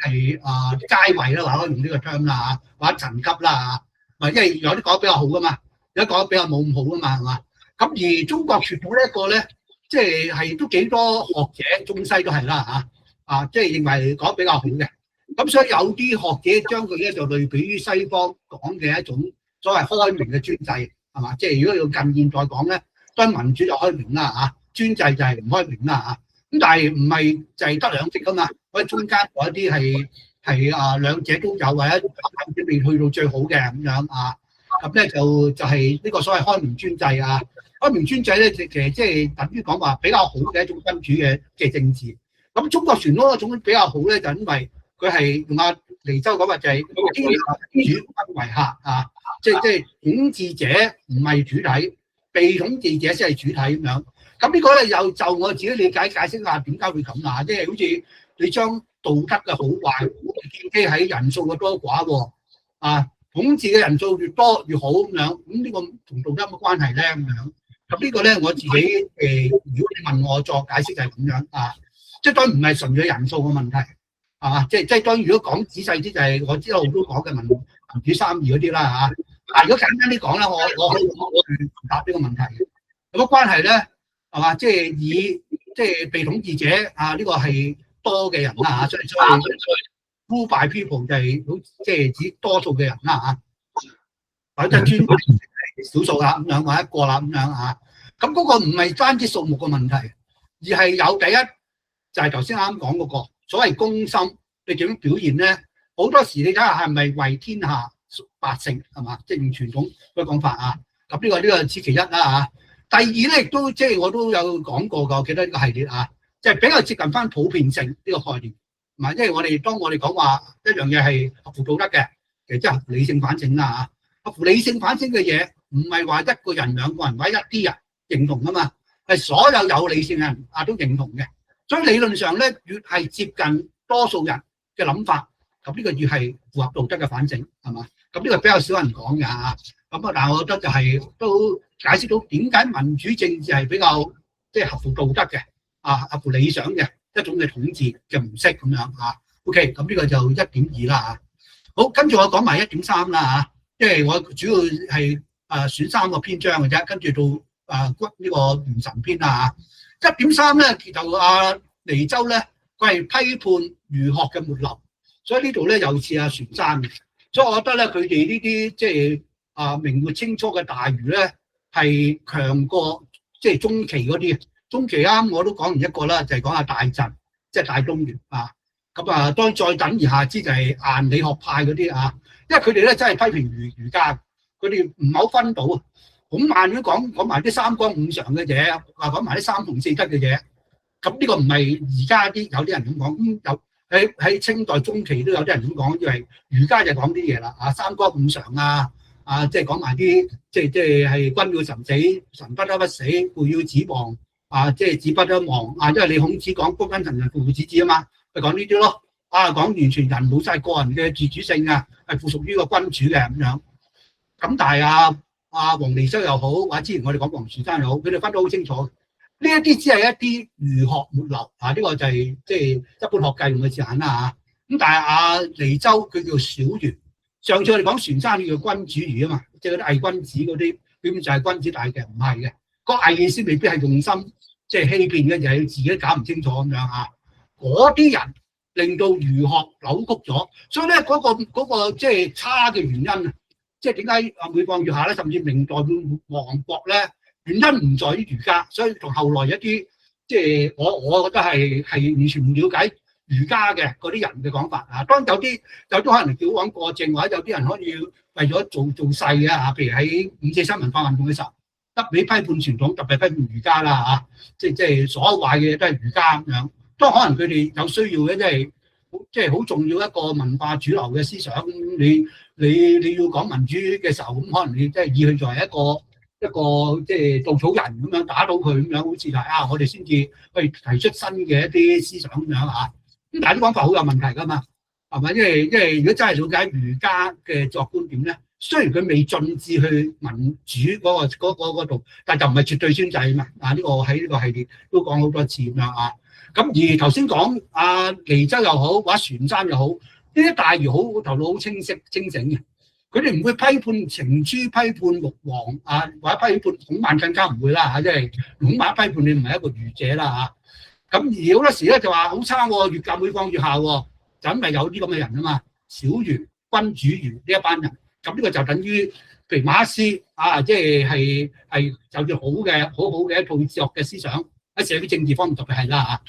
係階位啦，或者用呢個 term 啦，或者層級啦，因為有啲講得比較好噶嘛，有啲講得比較冇咁好噶嘛，係嘛？咁而中國傳統呢一個咧，即係都幾多學者，中西都係啦嚇，即係認為講得比較好嘅。咁所以有啲學者將佢咧就類比於西方講嘅一種所謂開明嘅專制，係嘛？即係如果要近現代講咧，當然民主就開明啦嚇，專制就係唔開明啦嚇。咁但係唔係就係得兩極噶嘛？或者中間嗰一啲係兩者都有，或者未去到最好嘅咁樣啊。咁咧就係呢個所謂開明專制啊。開明專制咧，其實即係等於講話比較好嘅一種君主嘅政治。咁中國傳統嗰種比較好咧，就因為佢係用阿尼州講話就係天下主君為客啊，即係統治者唔係主體，被統治者先係主體咁樣。咁呢個咧又就我自己理解解釋下點解會咁啦，即係好似你將道德嘅好壞建基喺人數嘅多寡喎，統治嘅人數越多越好咁樣，咁呢個同道德有乜關係咧咁樣？咁呢個咧我自己如果你問我作解釋就係咁樣啊，即係當然唔係純粹人數嘅問題，係嘛？即係當然如果講仔細啲就係我知道好多講嘅民主三義嗰啲啦嚇。但係如果簡單啲講咧，我可以去答呢個問題。有乜關係咧？係嘛？即係被統治者呢個係多嘅人啦嚇，所以 rule by people 就係好即係指多數嘅人啦嚇，或者專少數啦咁樣，或者一個啦咁樣嚇。咁嗰個唔係單止數目嘅問題，而係有第一就係頭先啱講嗰個所謂公心，你點樣表現咧？好多時你睇下係咪為天下百姓係嘛？即係用傳統嘅講法啊。咁呢個此其一啦嚇。第二咧，亦都即係我都有講過㗎，我記得呢個系列啊，即係比較接近翻普遍性呢個概念，唔係，因為當我哋講話一樣嘢係合乎道德嘅，其實即係合乎理性反省啦嚇。合乎理性反省嘅嘢，唔係話一個人、兩個人或者一啲人認同㗎嘛，係所有有理性嘅人都認同嘅。所以理論上咧，越係接近多數人嘅諗法，咁呢個越係符合道德嘅反省，係嘛？咁呢個比較少人講㗎嚇。咁但係我覺得就係都解釋到點解民主政治係比較即係合乎道德嘅合乎理想嘅一種嘅統治嘅模式咁樣嚇。OK， 咁呢個就1.2啦嚇。好，跟住我講埋1.3啦嚇，因為我主要係選3個篇章嘅啫，跟住到呢個元神篇啦嚇。1.3咧就尼州咧，佢係批判儒學嘅末流，所以呢度咧又似阿船山嘅，所以我覺得咧佢哋呢啲即係明末清初嘅大儒咧，係強過即係中期嗰啲。中期啱我都講完一個啦，就係講下大震，即係大東元啊。咁當然再等而下之就係顏理學派嗰啲啊，因為佢哋咧真係批評儒家，佢哋唔係好分到啊。好慢咁講埋啲三綱五常嘅嘢，講埋啲三從四德嘅嘢。咁呢個唔係而家有啲人咁講，有喺清代中期都有啲人咁講，因為儒家就講啲嘢啦，三綱五常即係講埋啲即係君要臣死，臣不得不死；父要子亡，即係子不得亡。因為你孔子講君君臣臣父父子子啊嘛，咪講呢啲咯。講完全人冇晒個人嘅自主性啊，係附屬於個君主嘅咁樣。咁但係王尼修又好，或者之前我哋講王船山又好，佢哋分得好清楚。呢一啲只係一啲儒學末流呢個就係即係一般學界用嘅字眼啦嚇。咁但係尼州佢叫小儒。上次我哋講船山叫君主儒啊嘛，即係嗰啲偽君子嗰啲，根本就係君子，但係其實唔係嘅。個偽意思未必係用心即係欺騙嘅，就係自己搞唔清楚咁樣嚇。嗰啲人令到儒學扭曲咗，所以咧嗰個即係差嘅原因啊，即係點解每況愈下咧，甚至明代會亡國咧？原因唔在於儒家，所以同後來一啲即係我覺得係完全唔了解儒家嘅嗰啲人嘅講法啊。當然有啲可能矯枉過正，或者有啲人可以為咗做勢嘅嚇，譬如喺543文化運動嘅時候，得你批判傳統，特別批判儒家啦嚇，即係所有壞嘅嘢都係儒家咁樣。當可能佢哋有需要嘅，即係好重要一個文化主流嘅思想。你要講民主嘅時候，咁可能你即係以佢作為一個即係稻草人咁樣打倒佢咁樣，好似係啊，我哋先至去提出新嘅一啲思想咁樣嚇。咁但係啲講法好有問題㗎嘛，係咪？因為如果真係了解儒家嘅作觀點咧，雖然佢未進至去民主嗰度，但係就唔係絕對專制啊嘛。啊，呢個喺呢個系列都講好多次咁樣啊。咁而頭先講阿瀛洲又好，或者船山又好，呢啲大儒好頭腦好清醒嘅，佢哋唔會批判程朱、批判陸王啊，或者批判孔孟更加唔會啦嚇，即係孔孟批判你唔係一個儒者啦嚇。咁而好多時咧就話好差喎，越教每況愈下喎，就因為有啲咁嘅人啊嘛，小儒、君主儒呢一班人。咁呢個就等於譬如馬克思啊，即係就叫好嘅一套哲學嘅思想喺社會政治方面特別係啦嚇。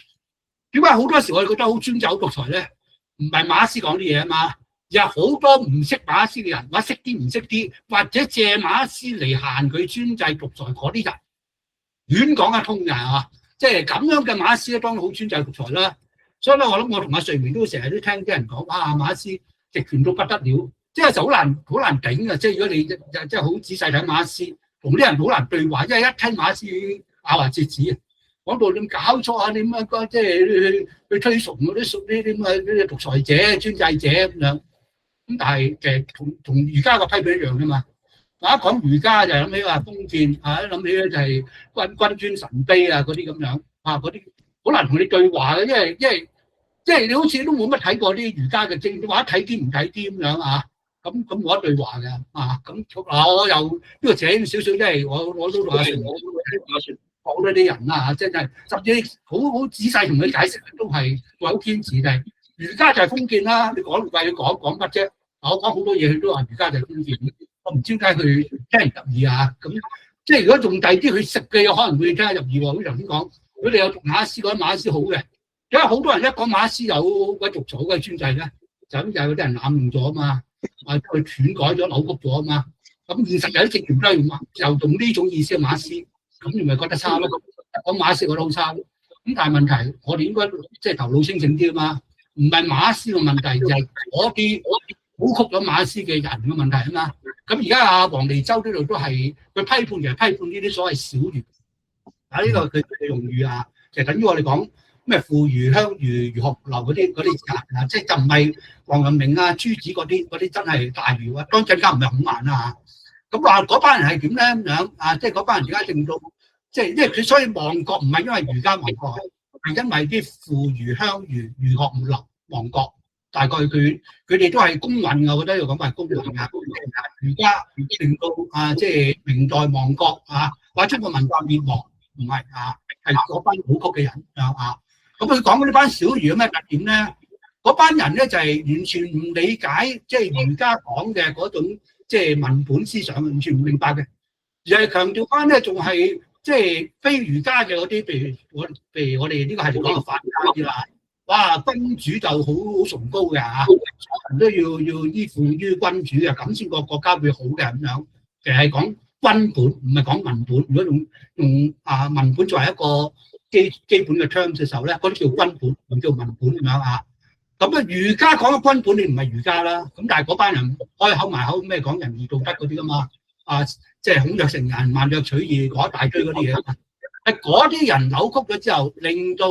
點解好多時我哋覺得好專制、好獨裁咧？唔係馬克思講啲嘢啊嘛，而係好多唔識馬克思嘅人，或者識啲唔識啲，或者借馬克思嚟限佢專制獨裁嗰啲人，亂講一通嘅係嘛？即係咁樣嘅馬克思咧，當然好專制獨裁啦。所以咧，我諗我同阿瑞明都成日都聽啲人講，哇，馬克思極權到不得了，即係就好難頂嘅。即係如果你即係好仔細睇馬克思，同啲人好難對話，因為一聽馬克思咬牙切齒啊！講到你搞錯啊！你乜個即係去推崇嗰啲呢啲咁嘅獨裁者、專制者咁樣。咁但係其實同儒家個批判一樣㗎嘛。一講儒家就諗起話封建啊，諗起咧就係君尊神卑啊嗰啲咁樣啊，嗰啲好難同你對話嘅，因為即係你好似都冇乜睇過啲儒家嘅經，或者睇啲唔睇啲咁樣啊。咁冇得對話嘅啊。咁嗱，我又呢個扯少少，即係我都同阿成講呢啲人啦嚇，即係甚至好仔細同佢解釋都係好堅持嘅。儒家就係封建啦，你講講乜啫？我講好多嘢，佢都話儒家就係封建。我唔知點解佢聽唔入耳啊？咁即係如果仲第啲佢識嘅，可能會聽入耳喎。好似頭先講，佢哋有讀馬克思，覺得馬克思好嘅，因為好多人一講馬克思有嗰獨裁嗰專制咧，就咁就有啲人濫用咗啊嘛，佢篡改咗、扭曲咗啊嘛。咁現實有啲政權都係又用呢種意思嘅馬克思。咁你咪覺得差咯？講馬克思覺得好差咯。咁但係問題，我哋應該即係頭腦清醒啲啊嘛。唔係馬克思嘅問題，就係嗰啲扭曲咗馬克思嘅人嘅問題啊嘛。咁而家阿黃瀛洲呢度都係佢批判，其實批判呢啲所謂小儒啊，呢個佢嘅用語啊，其實等於我哋講咩腐儒、鄉儒、儒學流嗰啲人啊，即係就唔係王陽明啊、朱子嗰啲真係大儒啊，當然更加唔係孔孟啦嚇。咁話嗰班人係點咧咁樣啊？即係嗰班人而家令到，即係因為佢所以亡國唔係因為儒家亡國，係因為啲腐儒、鄉儒、儒學流亡國。大概佢哋都係公允嘅，我覺得要講係公允嘅。儒家令到即係明代亡國啊，或者中國文化滅亡，唔係啊，係嗰班扭曲嘅人啊。咁佢講嗰啲班小儒有咩特點咧？嗰班人咧就係完全唔理解即係儒家講嘅嗰種。即係文本思想完全唔明白嘅，而係強調翻咧，仲係即係非儒家嘅嗰啲，譬如我哋呢個係講嘅法家啲啦。哇，君主就好崇高嘅嚇，人都要依附於君主嘅，咁先個國家會好嘅咁樣。其實係講君本，唔係講文本。如果用文本作為一個基本嘅 terms 嘅時候咧，嗰啲叫君本，唔叫文本咁樣啊。咁啊，儒家講嘅君本，你唔係儒家啦。咁但係嗰班人開口埋口咩講仁義道德嗰啲噶嘛？即係孔雀成人、萬雀取義嗰一大堆嗰啲嘢。係嗰啲人扭曲咗之後，令到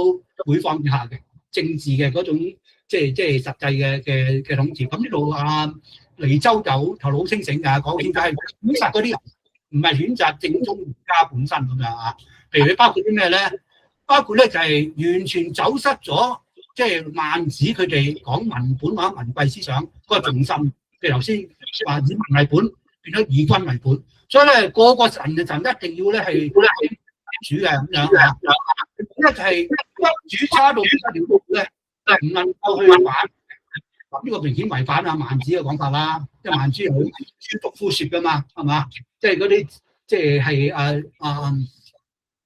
每況愈下嘅政治嘅嗰種即係實際嘅統治。咁呢度瀛洲就頭腦清醒㗎，講點解譴責嗰啲人，唔係譴責正宗儒家本身咁樣啊？譬如你包括啲咩咧？包括咧就係完全走失咗。即係孟子佢哋講文本或者文貴思想嗰個重心，譬如頭先話以文為本，變咗以君為本，所以咧個神就一定要咧係主嘅咁樣啊。一就係君主差到邊一條路咧，唔能夠去反。呢個明顯違反孟子嘅講法啦，因為孟子係書讀夫説噶嘛，係嘛？即係嗰啲即係桀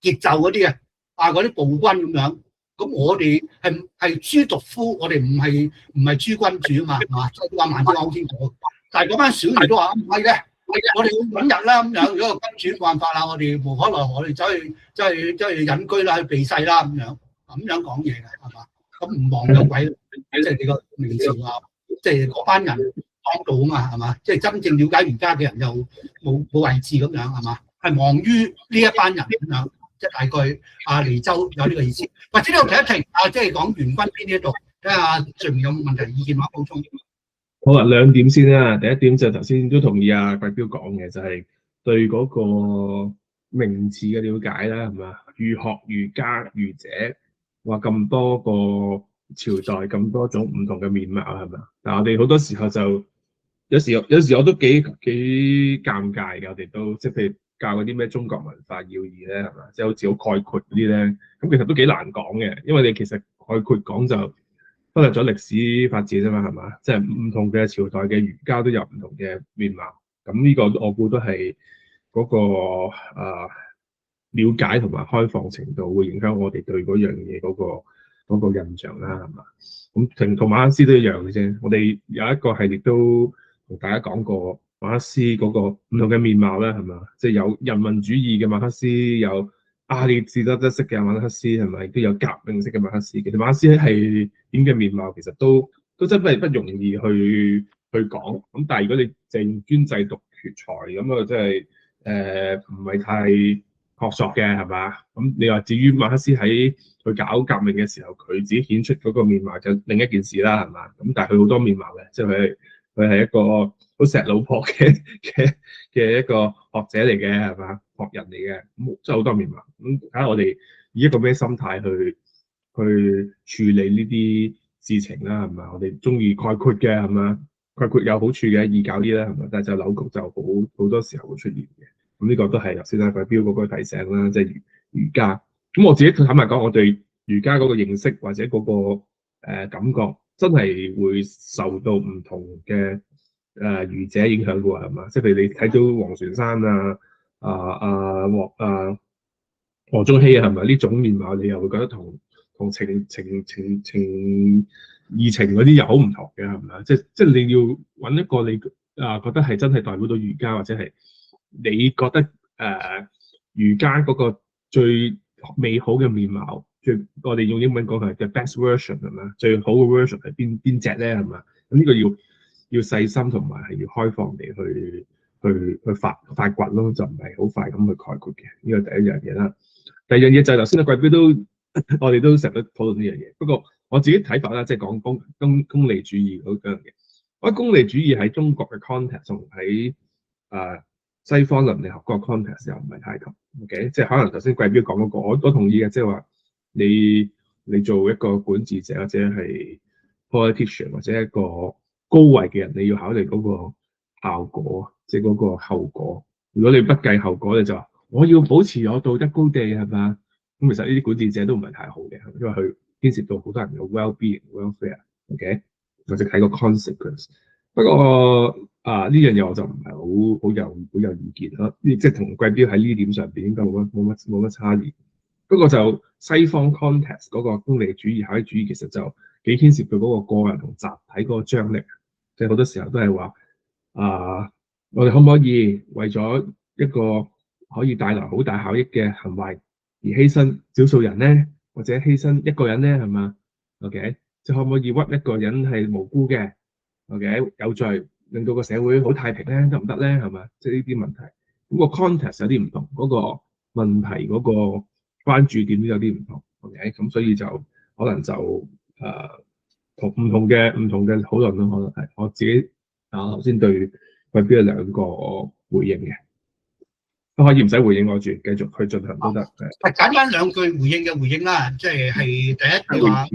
紂嗰啲嗰啲暴君咁樣。咁我哋係誅獨夫，我哋唔係諸君主啊嘛，係嘛？即係話孟子講好清楚。但係嗰班小儒都話唔係嘅，我哋要揾日啦咁樣。如果君主冇辦法啦，我哋無可奈何，我哋走去隱居啦，去避世啦咁樣講嘢嘅係嘛？咁唔忘咗鬼，即係你個明朝啊，即係嗰班人當道啊嘛係嘛？即係真正了解儒家嘅人又冇位置咁樣係嘛？係忙於呢一班人咁樣，即係大概黎州有呢個意思。或者呢度停一停即係講元軍篇呢一度，睇下上面有冇問題意見或補充。好啊，兩點先啦。第一點就頭先都同意阿貴標講嘅，就係對嗰個名詞嘅了解啦，係嘛？儒學、儒家、儒者，話咁多個朝代，咁多種唔同嘅面貌係嘛？但我哋好多時候就有時我都幾尷尬嘅，我哋都即係譬如教嗰啲咩中國文化要義咧，係嘛？即係好似好概括嗰啲咧，咁其實都幾難講嘅，因為你其實概括講就忽略咗歷史發展啊嘛，係嘛？即係唔同嘅朝代嘅儒家都有唔同嘅面貌，咁呢個我估都係嗰個了解同埋開放程度會影響我哋對嗰樣嘢嗰個印象啦，係嘛？咁同馬克思都一樣嘅啫。我哋有一個系列都同大家講過馬克思嗰個唔同嘅面貌啦，係嘛？即係有人民主義嘅馬克思，有阿列治德式嘅馬克思，係咪？都有革命式嘅馬克思。其實馬克思係點嘅面貌，其實都真係不容易去講。咁但係如果你淨專制獨決裁咁啊，真係唔係太學術嘅係嘛？咁你話至於馬克思喺佢搞革命嘅時候，佢自己顯出嗰個面貌就另一件事啦，係嘛？咁但係佢好多面貌嘅，即係佢係一個好錫老婆嘅一個學者嚟嘅，係嘛？學人嚟嘅，咁真係好多面貌。咁睇下我哋以一個咩心態去處理呢啲事情啦，係嘛？我哋中意概括嘅係嘛？概括有好處嘅，易搞啲啦，係嘛？但係就扭曲就好多時候會出現嘅。咁呢個都係頭先阿貴標嗰個提醒啦，即係儒家。咁我自己坦白講，我對儒家嗰個認識或者嗰個感覺，真係會受到唔同嘅儒者影響嘅喎，係嘛？即係譬如你睇到黃泉山黃宗羲係咪呢種面貌，你又會覺得同情義情嗰啲又好唔同嘅，係咪？即係你要揾一個你覺得係真係代表到儒家，或者係你覺得儒家嗰個最美好嘅面貌，我哋用英文講係 the best version 係嘛？最好嘅 version 係邊隻咧，係嘛？咁呢個要細心同埋係要開放地去發掘咯，就唔係好快咁去概括嘅。呢個第一樣嘢啦。第二樣嘢就係頭先阿貴標都我哋都成日都討論呢樣嘢。不過我自己睇法啦，即係講功利主義嗰樣嘢。我覺得功利主義喺中國嘅 context 同喺西方倫理學嗰個 context 又唔係太同 ，OK？ 即係可能頭先貴標講嗰個，我同意嘅，即係話你做一個管治者或者係 politician 或者一個高位嘅人，你要考慮嗰個效果，即係嗰個後果。如果你不計後果，你就話我要保持我道德高地係嘛？咁其實呢啲管治者都唔係太好嘅，因為佢牽涉到好多人嘅 well-being、welfare，OK？或者睇個 consequence。不過呢樣嘢我就唔係好有意見咯，即係同貴標喺呢點上邊應該冇乜差異。不過就西方 context 嗰個功利主義、效益主義其實就幾牽涉到嗰個個人同集體嗰個張力，即係好多時候都係話我哋可唔可以為咗一個可以帶來好大效益嘅行為而犧牲少數人咧，或者犧牲一個人咧，係嘛 ？OK， 即係可唔可以屈一個人係無辜嘅？OK， 有罪令到個社會好太平咧，得唔得咧？係嘛？即係呢啲問題，咁個 context 有啲唔同，嗰個問題嗰個關注點都有啲唔同。OK， 咁所以就可能就同唔同嘅討論咯，可能係我自己頭先對貴標有兩個回應嘅，都可以唔使回應我住，繼續去進行都得。簡單兩句回應啦，即係第一句話。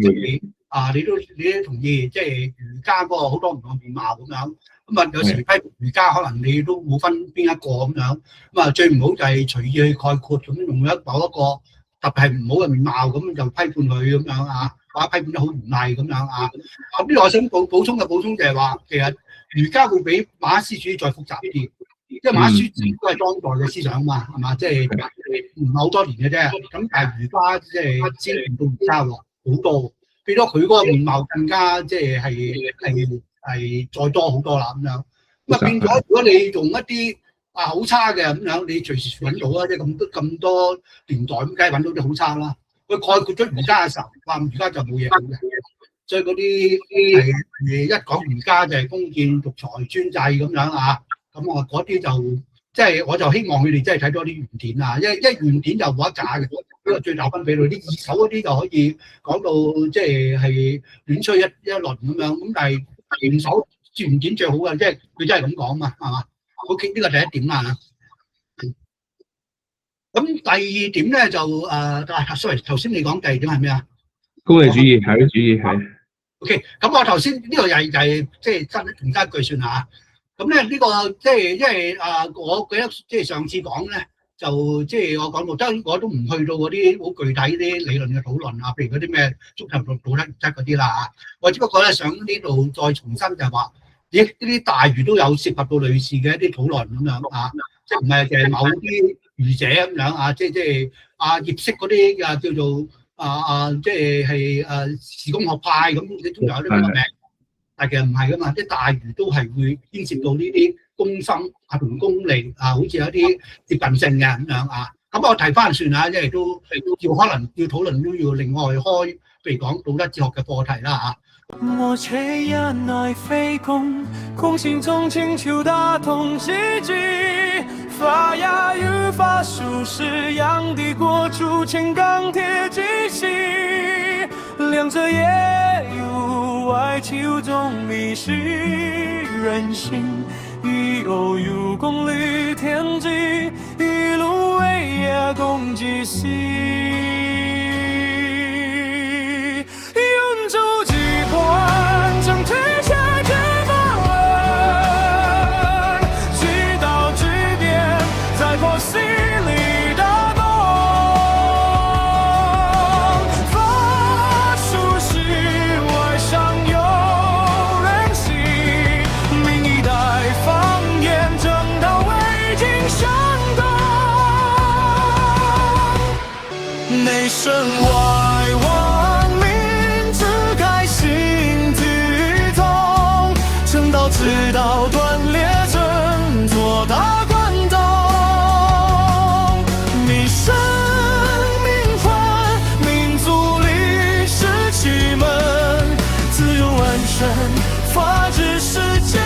你都同意，即係儒家嗰個好多唔同面貌咁樣。咁啊，有時批評儒家，可能你都冇分邊一個咁樣。咁啊，最唔好就係隨意去概括咁，用某一個特別係唔好嘅面貌咁就批判佢咁樣或者批判得好嚴厲咁樣咁呢個我想補充就係話，其實儒家會比馬克思主義再複雜啲，因為馬克思主義都係當代嘅思想嘛，係嘛？即係唔係好多年嘅啫。咁但係儒家即係千年到而家喎，好多。變咗佢嗰個面貌更加即係再多好多啦咁樣，咁啊變咗如果你用一啲好差嘅咁樣，你隨時揾到啊！即係咁多年代咁，梗係揾到啲好差啦。佢概括咗儒家嘅時候，話儒家就冇嘢好嘅，所以嗰啲係一講儒家就係封建獨裁專制咁樣啊。咁我嗰啲就即係我就希望佢哋真係睇多啲原典啊，因為原典就冇得假嘅，呢個最大分別類啲二手嗰啲就可以講到即係亂吹一輪咁樣，咁但係原手原典最好嘅，即係佢真係咁講嘛，係嘛？OK， 呢個第一點啦。咁第二點咧就sorry， 頭先你講第二點係咩啊？功利主義、效益主義係。OK， 咁我頭先呢個又係即係真而家一句算下。咁咧呢個即係因為我記得即係上次講咧，就即係我講過，我都唔去到嗰啲好具體啲理論嘅討論啊，譬如嗰啲咩足球道德原則嗰啲啦嚇。我只不過咧想呢度再重申就係話，咦呢啲大儒都有涉及到類似嘅一啲討論咁樣啊，即係唔係淨係某啲儒者咁樣啊，即係葉適嗰啲叫做即係時工學派咁，你通常有啲咁嘅名。但其實唔係噶嘛，啲大儒都係會牽涉到呢啲公心同公利好似有啲接近性嘅咁樣啊。咁我提翻算啦，因為都要可能要討論都要另外開，譬如講道德哲學嘅課題啦嚇。我卻因愛非攻，空心中請求打通喜劇，發芽與發術是陽的國築成鋼鐵機器，兩者也有愛其中迷失人心，以偶有功利天機，一路為也共濟兮。永晝幾番將推下這把門，渠道之巔在破隙裏打動，法術是外上有人心，命一代方言正道未經相當，內生外王民自開心自痛，正道之道斷裂振作大貫通，民生民患民族歷史啟蒙，自由完全法治世界